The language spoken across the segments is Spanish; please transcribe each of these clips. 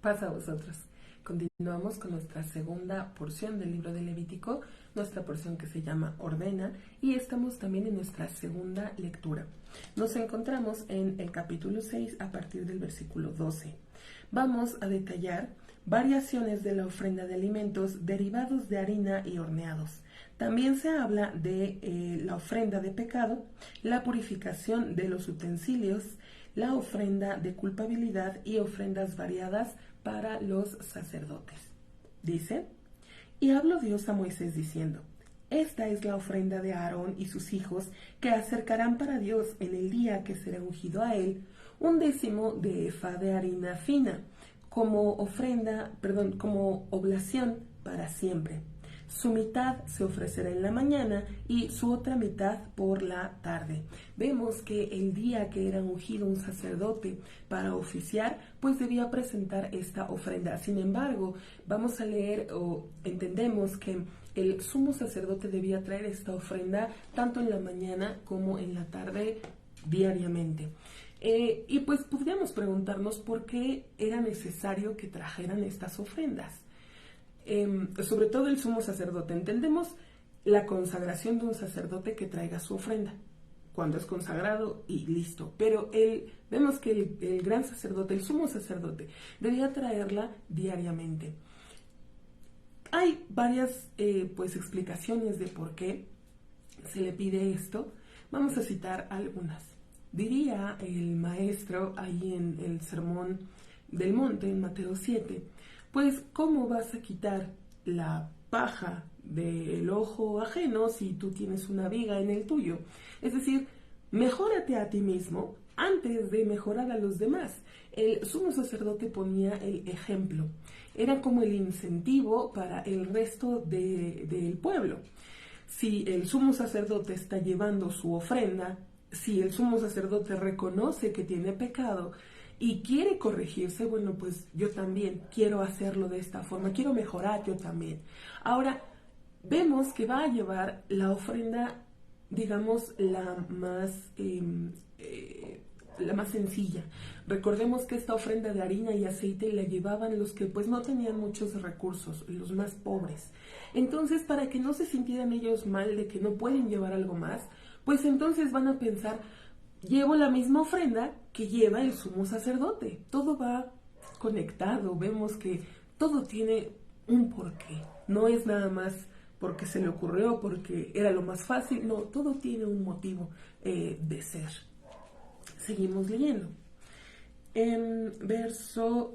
Paz a vosotros. Continuamos con nuestra segunda porción del libro de Levítico, nuestra porción que se llama Ordena, y estamos también en nuestra segunda lectura. Nos encontramos en el capítulo 6 a partir del versículo 12. Vamos a detallar variaciones de la ofrenda de alimentos derivados de harina y horneados. También se habla de la ofrenda de pecado, la purificación de los utensilios, la ofrenda de culpabilidad y ofrendas variadas para los sacerdotes. Dice: y habló Dios a Moisés diciendo: esta es la ofrenda de Aarón y sus hijos que acercarán para Dios en el día que será ungido a él, 1/10 de efa de harina fina, como oblación para siempre. Su mitad se ofrecerá en la mañana y su otra mitad por la tarde. Vemos que el día que era ungido un sacerdote para oficiar, pues debía presentar esta ofrenda. Sin embargo, vamos a leer o entendemos que el sumo sacerdote debía traer esta ofrenda tanto en la mañana como en la tarde diariamente. Y pues podríamos preguntarnos por qué era necesario que trajeran estas ofrendas. Sobre todo el sumo sacerdote. Entendemos la consagración de un sacerdote que traiga su ofrenda cuando es consagrado y listo, pero vemos que el gran sacerdote, el sumo sacerdote, debía traerla diariamente. Hay varias explicaciones de por qué se le pide esto. Vamos a citar algunas. Diría el maestro ahí en el Sermón del Monte, en Mateo 7, pues ¿cómo vas a quitar la paja del ojo ajeno si tú tienes una viga en el tuyo? Es decir, mejórate a ti mismo antes de mejorar a los demás. El sumo sacerdote ponía el ejemplo, era como el incentivo para el resto del pueblo. Si el sumo sacerdote está llevando su ofrenda, si el sumo sacerdote reconoce que tiene pecado y quiere corregirse, bueno, pues yo también quiero hacerlo de esta forma, quiero mejorar yo también. Ahora, vemos que va a llevar la ofrenda, digamos, la más sencilla. Recordemos que esta ofrenda de harina y aceite la llevaban los que pues no tenían muchos recursos, los más pobres. Entonces, para que no se sintieran ellos mal de que no pueden llevar algo más, pues entonces van a pensar: llevo la misma ofrenda que lleva el sumo sacerdote. Todo va conectado, vemos que todo tiene un porqué. No es nada más porque se le ocurrió, porque era lo más fácil. No, todo tiene un motivo de ser. Seguimos leyendo. En verso...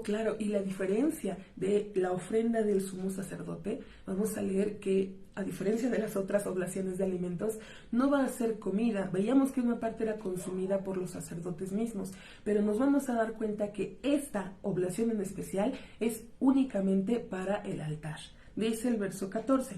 claro, y la diferencia de la ofrenda del sumo sacerdote, vamos a leer que a diferencia de las otras oblaciones de alimentos, no va a ser comida. Veíamos que una parte era consumida por los sacerdotes mismos, pero nos vamos a dar cuenta que esta oblación en especial es únicamente para el altar. Dice el verso 14: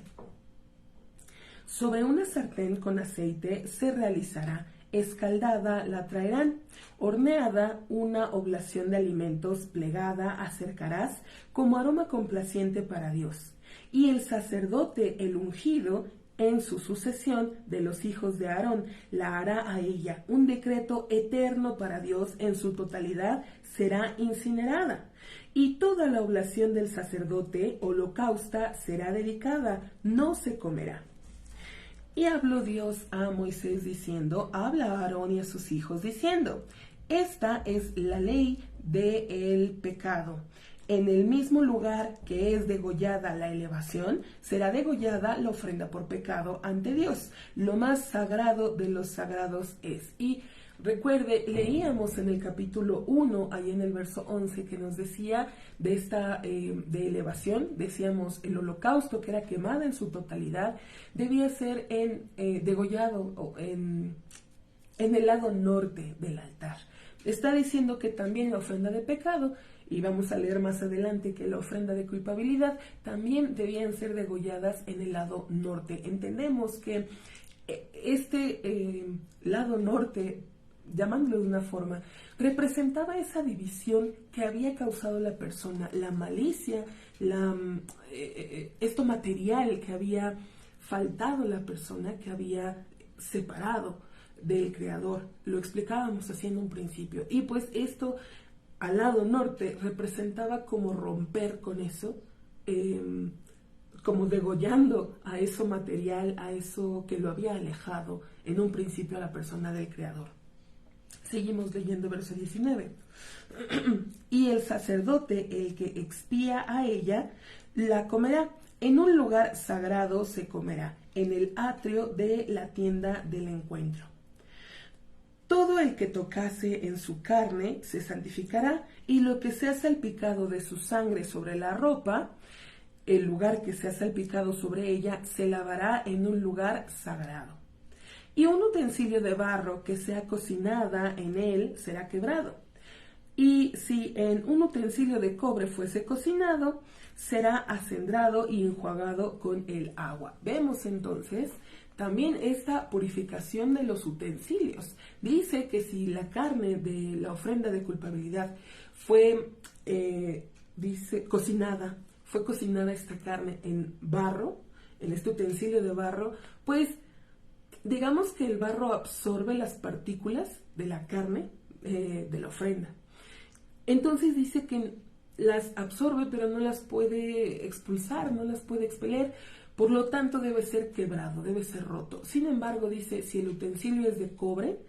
sobre una sartén con aceite se realizará, escaldada la traerán, horneada una oblación de alimentos plegada acercarás como aroma complaciente para Dios. Y el sacerdote, el ungido, en su sucesión de los hijos de Aarón, la hará a ella. Un decreto eterno para Dios, en su totalidad será incinerada. Y toda la oblación del sacerdote holocausta será dedicada, no se comerá. Y habló Dios a Moisés diciendo: habla a Aarón y a sus hijos diciendo: esta es la ley del pecado. En el mismo lugar que es degollada la elevación, será degollada la ofrenda por pecado ante Dios. Lo más sagrado de los sagrados es. Y recuerde, leíamos en el capítulo 1, ahí en el verso 11, que nos decía de esta de elevación. Decíamos, el holocausto, que era quemada en su totalidad, debía ser degollado en el lado norte del altar. Está diciendo que también la ofrenda de pecado, y vamos a leer más adelante que la ofrenda de culpabilidad, también debían ser degolladas en el lado norte. Entendemos que este lado norte, llamándolo de una forma, representaba esa división que había causado la persona, la malicia, esto material que había faltado la persona, que había separado del Creador. Lo explicábamos así en un principio. Y pues esto al lado norte representaba como romper con eso, como degollando a eso material, a eso que lo había alejado en un principio a la persona del Creador. Seguimos leyendo verso 19. Y el sacerdote, el que expía a ella, la comerá. En un lugar sagrado se comerá, en el atrio de la tienda del encuentro. Todo el que tocase en su carne se santificará, y lo que sea salpicado de su sangre sobre la ropa, el lugar que sea salpicado sobre ella, se lavará en un lugar sagrado. Y un utensilio de barro que sea cocinada en él será quebrado. Y si en un utensilio de cobre fuese cocinado, será acendrado y enjuagado con el agua. Vemos entonces también esta purificación de los utensilios. Dice que si la carne de la ofrenda de culpabilidad fue, cocinada, fue cocinada esta carne en barro, en este utensilio de barro, pues digamos que el barro absorbe las partículas de la carne de la ofrenda. Entonces dice que las absorbe, pero no las puede expulsar, no las puede expeler, por lo tanto debe ser quebrado, debe ser roto. Sin embargo, dice, si el utensilio es de cobre,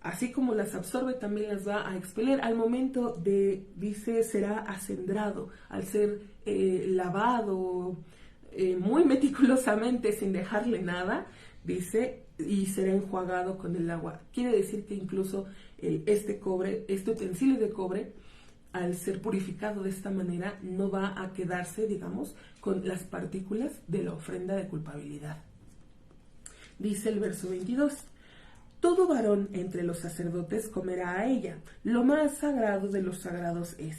así como las absorbe, también las va a expeler. Al momento de, dice, será acendrado, al ser lavado muy meticulosamente, sin dejarle nada, dice, y será enjuagado con el agua. Quiere decir que incluso este utensilio de cobre, al ser purificado de esta manera, no va a quedarse, digamos, con las partículas de la ofrenda de culpabilidad. Dice el verso 22, todo varón entre los sacerdotes comerá a ella, lo más sagrado de los sagrados es.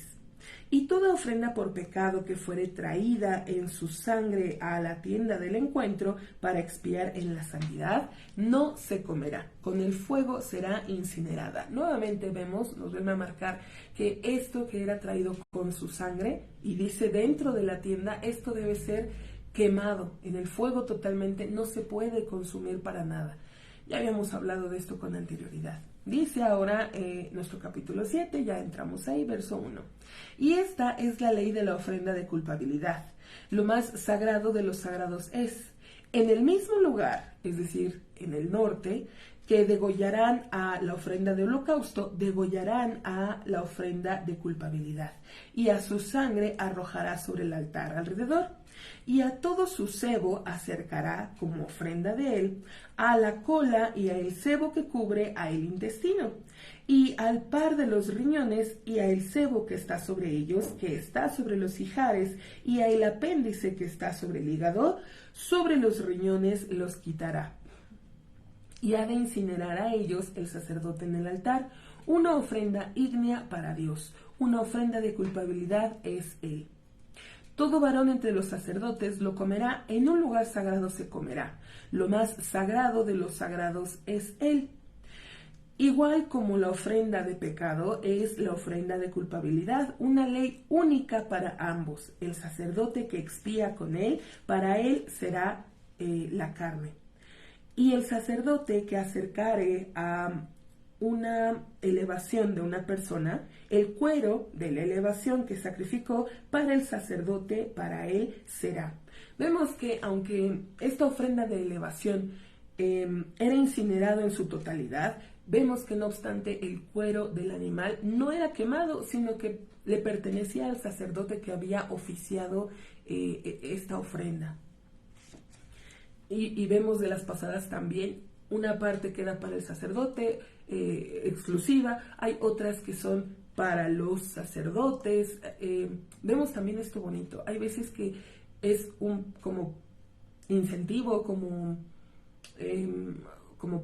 Y toda ofrenda por pecado que fuere traída en su sangre a la tienda del encuentro para expiar en la santidad, no se comerá. Con el fuego será incinerada. Nuevamente nos vuelve a marcar que esto que era traído con su sangre, y dice dentro de la tienda, esto debe ser quemado en el fuego totalmente, no se puede consumir para nada. Ya habíamos hablado de esto con anterioridad. Dice ahora nuestro capítulo 7, ya entramos ahí, verso 1. Y esta es la ley de la ofrenda de culpabilidad. Lo más sagrado de los sagrados es, en el mismo lugar, es decir, en el norte, que degollarán a la ofrenda de holocausto, degollarán a la ofrenda de culpabilidad, y a su sangre arrojará sobre el altar alrededor. Y a todo su sebo acercará como ofrenda de él, a la cola y a el sebo que cubre a el intestino, y al par de los riñones y a el sebo que está sobre ellos, que está sobre los ijares, y a el apéndice que está sobre el hígado, sobre los riñones los quitará. Y ha de incinerar a ellos el sacerdote en el altar, una ofrenda ígnea para Dios, una ofrenda de culpabilidad es él. Todo varón entre los sacerdotes lo comerá, en un lugar sagrado se comerá. Lo más sagrado de los sagrados es él. Igual como la ofrenda de pecado es la ofrenda de culpabilidad, una ley única para ambos. El sacerdote que expía con él, para él será la carne. Y el sacerdote que acercare a una elevación de una persona, el cuero de la elevación que sacrificó, para el sacerdote, para él será. Vemos que aunque esta ofrenda de elevación era incinerado en su totalidad, vemos que no obstante el cuero del animal no era quemado, sino que le pertenecía al sacerdote que había oficiado esta ofrenda. Y vemos de las pasadas también, una parte queda para el sacerdote exclusiva, hay otras que son para los sacerdotes. Vemos también esto bonito, hay veces que es un como incentivo, como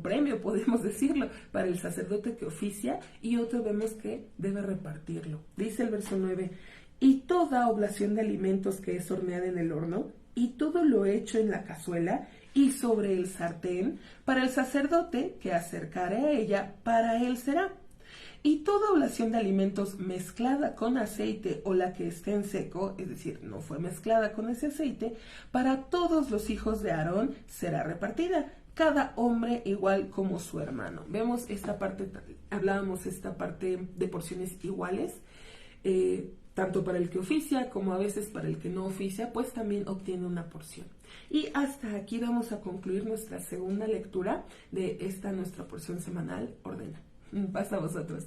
premio, podemos decirlo, para el sacerdote que oficia, y otro vemos que debe repartirlo. Dice el verso 9, y toda oblación de alimentos que es horneada en el horno, y todo lo hecho en la cazuela y sobre el sartén, para el sacerdote que acercare a ella, para él será. Y toda oblación de alimentos mezclada con aceite o la que esté en seco, es decir, no fue mezclada con ese aceite, para todos los hijos de Aarón será repartida, cada hombre igual como su hermano. Vemos esta parte, hablábamos esta parte de porciones iguales, tanto para el que oficia como a veces para el que no oficia, pues también obtiene una porción. Y hasta aquí vamos a concluir nuestra segunda lectura de esta nuestra porción semanal, Ordena. Pasa a vosotros.